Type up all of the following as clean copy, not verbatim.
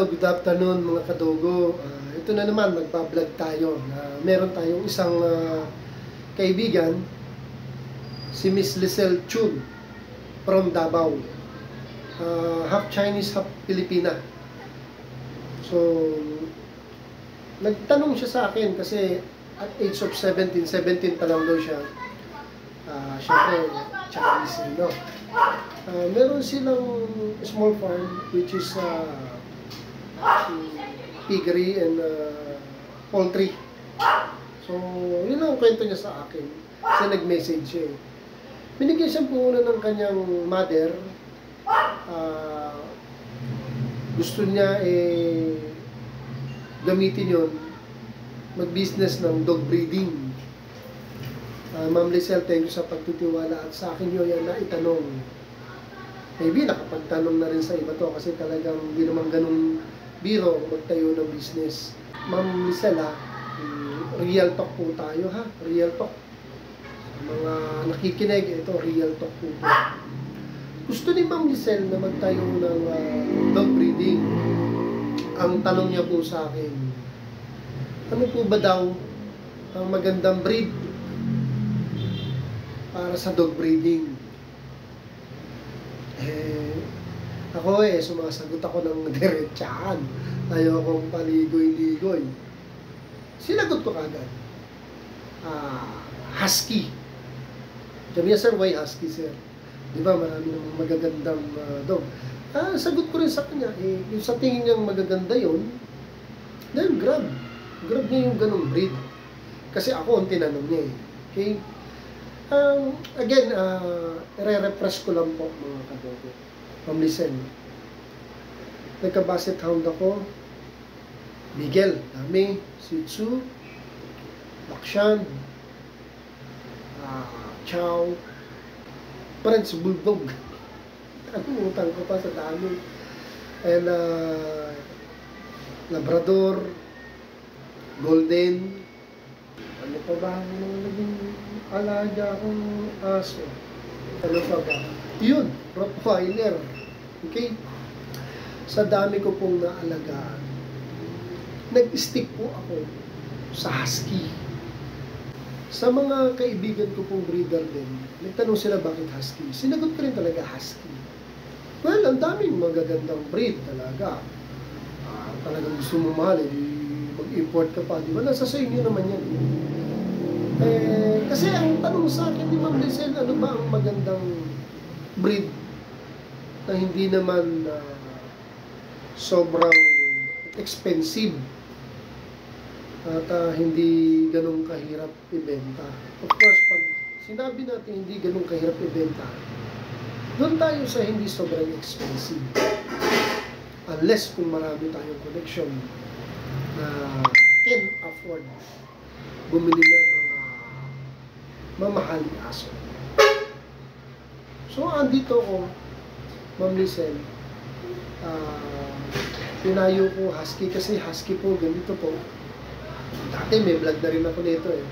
Hello, good afternoon mga kadogo. Ito na naman, magbablog tayo. Meron tayong isang kaibigan, si Miss Lizelle Chun from Davao. Half Chinese, half Filipina. So, nagtanong siya sa akin kasi at age of 17 pa lang daw siya. Siyempre, Chinese, no? Meron silang small farm which is piggery and poultry. So, yun ang kwento niya sa akin. Kasi nag-message siya eh. Binigyan siya puhunan ng kanyang mother. Gusto niya gamitin yon, mag-business ng dog breeding. Ma'am Lizelle, thank you sa pagtitiwala at sa akin yun yan na itanong. Maybe nakapagtanong na rin sa iba to kasi talagang hindi naman ganun biro magtayo ng business. Ma'am Lizelle, real talk po tayo ha, real talk. Mga nakikinig, ito real talk po. Gusto ni Ma'am Lizelle na magtayo ng dog breeding. Ang tanong niya po sa akin, ano po ba daw ang magandang breed para sa dog breeding? Ako sumasagot ako ng diretsaan. Ayaw akong paligoy-ligoy. Sinagot ko kagad. Husky. Sabi niya, sir, why husky, sir? Di ba, marami ng magagandang dog. Sagot ko rin sa kanya, yung sa tingin niyang magaganda yun, then grab. Grab niya yung ganong breed. Kasi ako ang tinanong niya eh. Okay? Again, i-refresh ko lang po mga kadogo. Ma'am Lizelle, nagka-basset hound ako, Miguel, Dami, Shih Tzu, Dachshund, Chow, French Bulldog. Utang ko pa sa dami. And Labrador, Golden, ano pa ba ang naging alaga akong aso? Ano pa ba? Yun, Rottweiler. Okay? Sa dami ko pong naalagaan, nag-stick po ako sa Husky. Sa mga kaibigan ko pong breeder din, nagtanong sila bakit Husky. Sinagot ko rin talaga Husky. Well, ang daming magagandang breed talaga. Talagang gusto mo mahal, mag-import ka pa. Di ba? Nasa sa inyo naman yan. Kasi ang tanong sa akin ni Ma'am Lizelle, ano ba ang magandang breed na hindi naman sobrang expensive at hindi ganun kahirap ibenta. Of course, pag sinabi natin hindi ganun kahirap ibenta, doon tayo sa hindi sobrang expensive. Unless kung marami tayong connection na can afford bumili ng mga mamahaling aso. So, andito ko, Ma'am Lizelle, pinayo ko Husky kasi Husky po, ganito po. Dati may vlog na rin ako nito eh.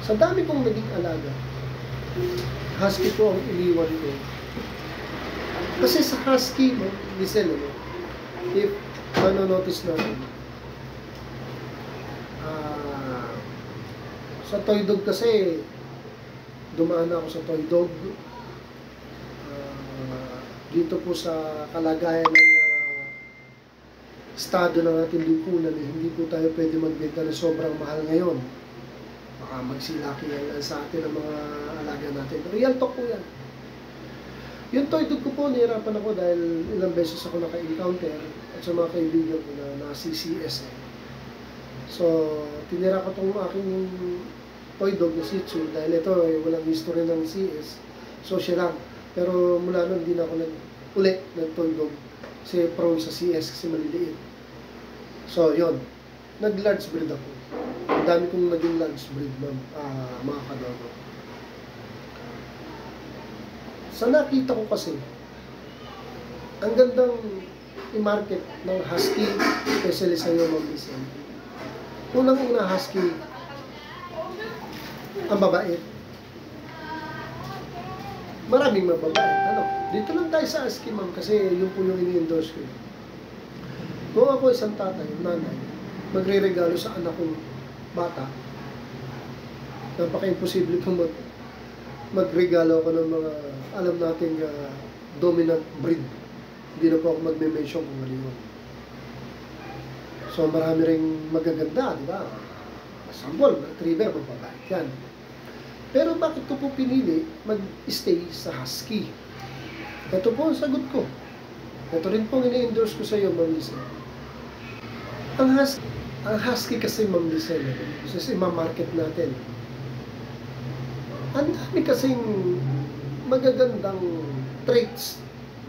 Sa dami kong naging alaga, Husky po ang iniwan ko. Kasi sa Husky, Ma'am Lizelle, if notice natin, sa toy dog kasi, dumaan ako sa toy dog. Dito po sa kalagayan ng estado ng ating lipunan, hindi po tayo pwede magbenta ng sobrang mahal ngayon. Baka magsilaki yan sa atin ang mga alaga natin. Real talk po yan. Yung toy dog ko po, nahirapan ako dahil ilang beses ako naka-encounter at sa mga kaibigan ko na CCS. So, tinira ko itong aking toy dog na Shih Tzu dahil ito walang history ng CS. So, siya lang. Pero mula nun, hindi na ako ulit nag-toy dog kasi prone sa CS kasi maliliit. So, yun. Nag-large breed ako. Ang dami kong naging large breed, mga kadogo. Sa nakita ko kasi, ang gandang i-market ng Husky, especially sa iyo, Ma'am Lizelle. Unang-una Husky, ang babait. Maraming mababait. Dito lang tayo sa Husky, ma'am, kasi yun po yung ini-endorse ko. Kung ako isang tatay, nanay, magre-regalo sa anak kong bata, napaka-imposible kung magregalo ako ng mga alam natin dominant breed. Hindi na po ako magme-mention kung ano yun. So marami ring magaganda, di ba? Example, retriever, mababait yan. Pero bakit ko po pinili mag-stay sa husky? Ito po ang sagot ko. Ito rin po ini-endorse ko sa iyo, Ma'am Lisa. Ang husky kasi, Ma'am Lisa, kasi ma-market natin. Ang dami kasing magagandang traits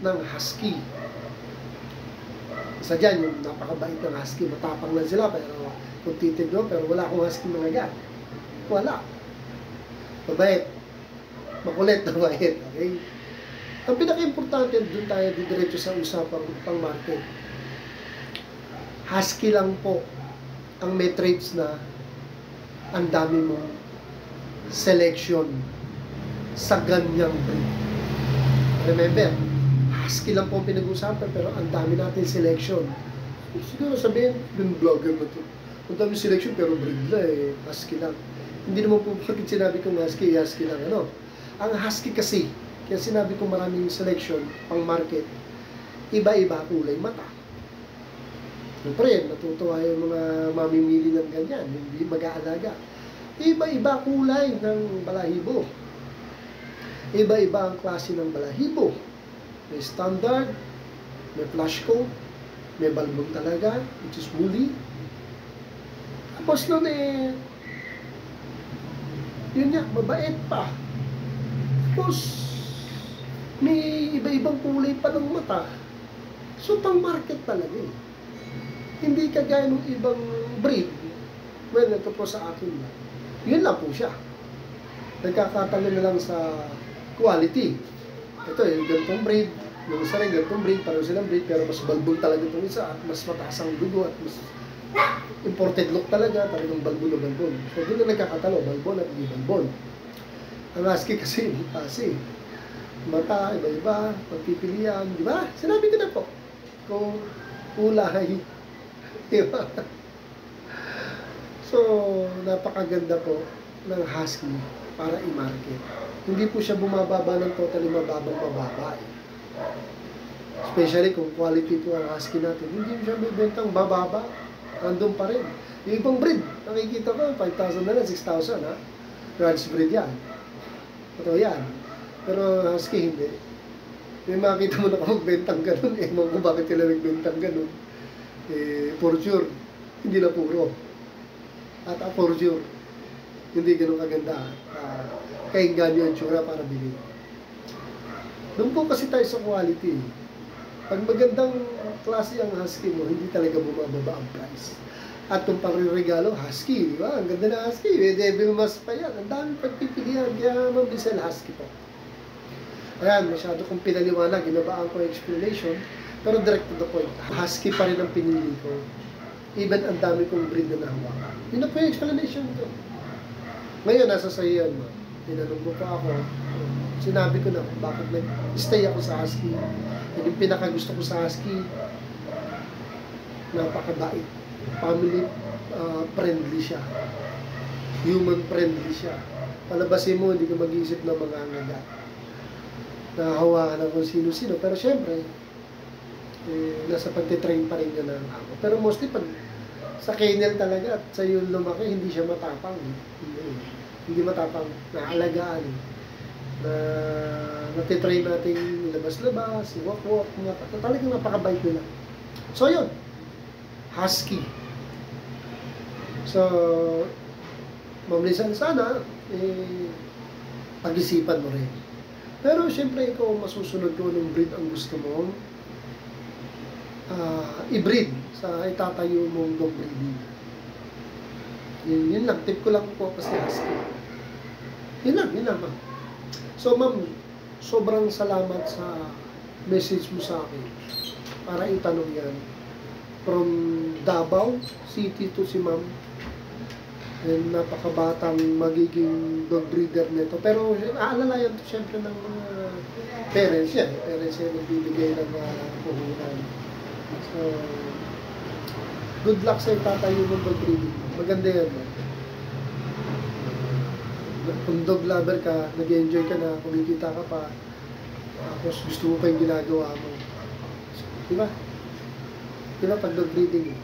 ng husky. Isa dyan, yung napakabait ng husky, matapang lang sila, pero kung titignan, pero wala akong husky mga gat. Wala. Mabait. Makulit na mabait. Okay? Ang pinaka-importante, doon tayo didiretso sa usapang pang-market. Husky lang po ang may traits na ang dami mong selection sa ganyang breed. Remember, husky lang po ang pinag-usapan, pero ang dami natin selection. Siguro sabihin, yung vlogger na to. Ang dami selection, pero breed na husky lang. Hindi naman po bakit sinabi kong husky lang. Ang husky kasi, kaya sinabi kong maraming selection, pang market, iba-iba kulay mata. Siyempre, natutuwa yung mga mamimili ng ganyan, hindi mag-aalaga. Iba-iba kulay ng balahibo. Iba-iba ang klase ng balahibo. May standard, may flash coat, may balbon talaga, which is woolly. Tapos nun yun nga, mabait pa. Tapos, may iba-ibang kulay pa ng mata. So, pang-market talaga Hindi kagaya ng ibang breed. Well, ito po sa akin lang. Yun lang po siya. Nagkakatalo na lang sa quality. Ito yung ganitong breed. Yung isa rin ganitong breed, pareho silang breed, pero mas balbon talaga itong isa at mas mataas ang dugo at mas imported look talaga, talagang balbon na balbon. So, doon na nagkakatalo, balbon at hindi balbon. Ang husky kasi, mata, iba-iba, pagpipilian, di ba? Sinabi ko na po, kung kulay, di ba? So, napakaganda po ng husky para i-market. Hindi po siya bumababa ng totally mababa Especially kung quality po ang husky natin, hindi siya bibentang bababa, andun pa rin. Yung ibang breed, nakikita ko, 5,000 na lang, 6,000 ha? Large breed yan. Ito yan. Pero husky hindi. May makita mo na magbentang ganun, ewan ko bakit sila nagbentang ganun. For sure, hindi na puro. At for sure, hindi ganun kaganda. Kainganyo ang tsura para bilhin. Doon po kasi tayo sa quality. Pag magandang klase ang husky mo, hindi talaga bumababa ang price. At kung pang-regalo, husky, di ba? Ang ganda na husky, may devil mask pa yan. Ang daming pagpipilihan, kaya mabisel husky po. Ayan, masyado kong pinaliwanag, ginabaan ko explanation, pero direct to the point. Husky pa rin ang pinili ko. Even ang dami kong breed na nahawakan. Yun na po yung explanation ko. Ngayon, nasa sayo yan, ma. Tinanong mo pa ako. Sinabi ko na kung bakit nag-stay ako sa husky. At yung pinakagusto ko sa husky, napakabait. Family friendly siya. Human friendly siya. Palabasin mo, hindi ka mag-iisip ng mga ngaga. Nahawakan ng kung sino-sino. Pero syempre, nasa pagtitrain pa rin ka ng amo. Pero mostly pag sa kennel talaga at sa yung lumaki, hindi siya matapang. Hindi matapang. Naalagaan. Natitrain natin labas-labas, walk-walk, talagang napakabait nila. So yun, husky. So, Ma'am Lisan, sana pag-isipan mo rin. Pero siyempre ikaw masusunod ko ng breed ang gusto mo i-breed sa itatayo mong dog breeding. Yun lang, tip ko lang po kasi husky. Yun lang ma'am. So ma'am, sobrang salamat sa message mo sa akin para itanong yan. From Davao City to si ma'am. And napakabatang magiging dog breeder nito. Pero aalalayan to siyempre ng mga parents yan. Parents yan nagbibigay ng puhunan. So, Good luck sa itatayo mong dog breeding. Maganda yan. Kung dog lover ka, nag-enjoy ka na, kumikita ka pa, tapos gusto mo pa yung ginagawa mo. Diba? Diba pag dog breeding?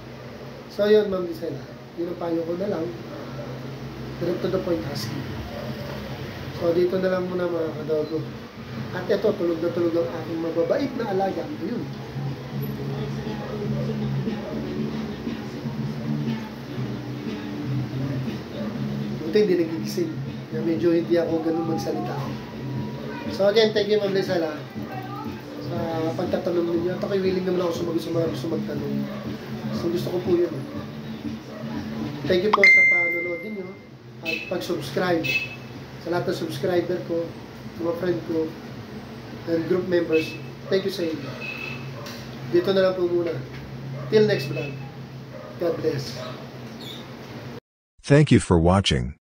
So yun, Ma'am Lisela, yun ang payo ko na lang. Direct to the point, husky. So dito na lang muna mga kadogo. At ito, tulog na tulog ang aking mababait na alaga. Ayun. Buti hindi nagigising. Na medyo hindi ako ganun magsalita. So again, thank you Ma'am Lisela sa pagtatanong ninyo. At ako'y willing naman ako sumagot sa mga gusto magtanong. So gusto ko po yun. Thank you po sa panonood ninyo at pag-subscribe sa lahat ng subscriber ko, mga friend ko, and group members. Thank you sa inyo. Dito na lang po muna. Till next vlog. God bless. Thank you for watching.